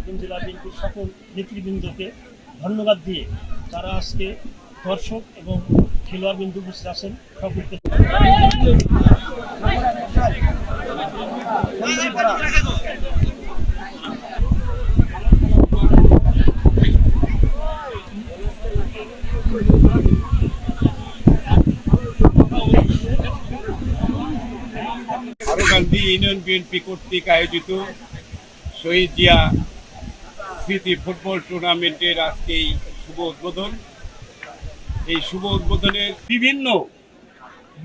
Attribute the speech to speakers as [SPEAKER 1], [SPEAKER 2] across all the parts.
[SPEAKER 1] সিরাজগঞ্জ জেলা বিএনপির সকল নেতৃবৃন্দকে ধন্যবাদ দিয়ে তারা আজকে দর্শক এবং খেলোয়াড়বৃন্দ উপস্থিত আছেন সকলকে
[SPEAKER 2] গান্ধী ইউনিয়ন বিএনপি কর্তৃক আয়োজিত শহীদ জিয়া স্মৃতি ফুটবল টুর্নামেন্টের আজকে এই শুভ উদ্বোধন। এই শুভ উদ্বোধনের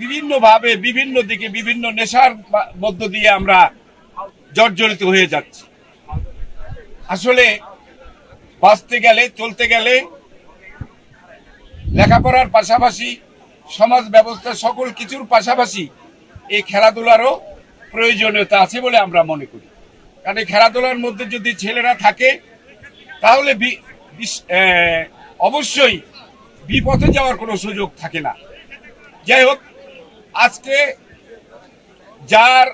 [SPEAKER 2] বিভিন্নভাবে বিভিন্ন দিকে বিভিন্ন নেশার মধ্য দিয়ে আমরা জর্জরিত হয়ে যাচ্ছি। আসলে বাঁচতে গেলে চলতে গেলে লেখাপড়ার পাশাপাশি সমাজ ব্যবস্থা সকল কিছুর পাশাপাশি এই খেলাধুলারও প্রয়োজনীয়তা আছে বলে আমরা মনে করি। কারণ এই খেলাধুলার মধ্যে যদি ছেলেরা থাকে তাহলে অবশ্যই বিপথে যাওয়ার কোনো সুযোগ থাকে না। যাই হোক, আজকে যার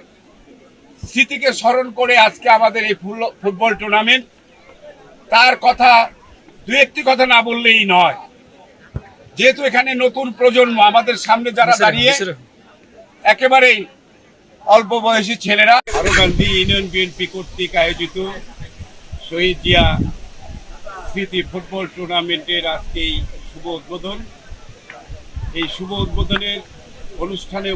[SPEAKER 2] স্মৃতিকে স্মরণ করে আজকে আমাদের এই ফুটবল টুর্নামেন্ট, তার কথা দু একটি কথা না বললেই নয়। যেহেতু এখানে নতুন প্রজন্ম আমাদের সামনে যারা দাঁড়িয়ে একেবারেই অল্প বয়সী ছেলেরা, গান্ধী ইউনিয়ন বিএনপি কর্তৃক আয়োজিত শহীদ জিয়া স্মৃতি ফুটবল টুর্নামেন্টের আজকে এই শুভ উদ্বোধন। এই শুভ উদ্বোধনের অনুষ্ঠানে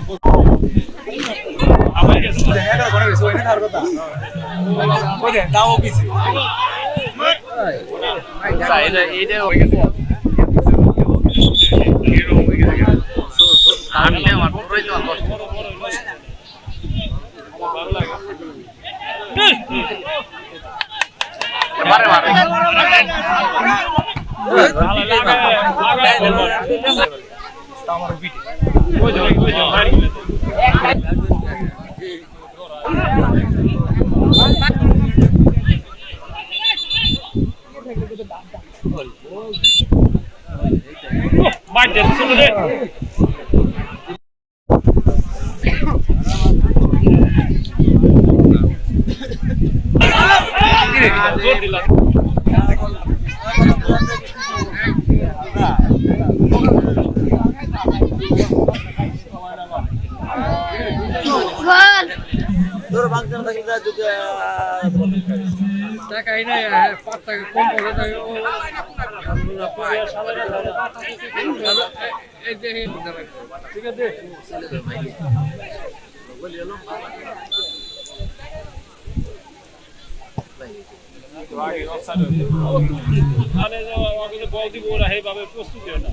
[SPEAKER 3] টাকাই নাই, 5 টাকা কম করে ঠিক আছে। বল দিব ওরা সেইভাবে প্রস্তুতি হয় না।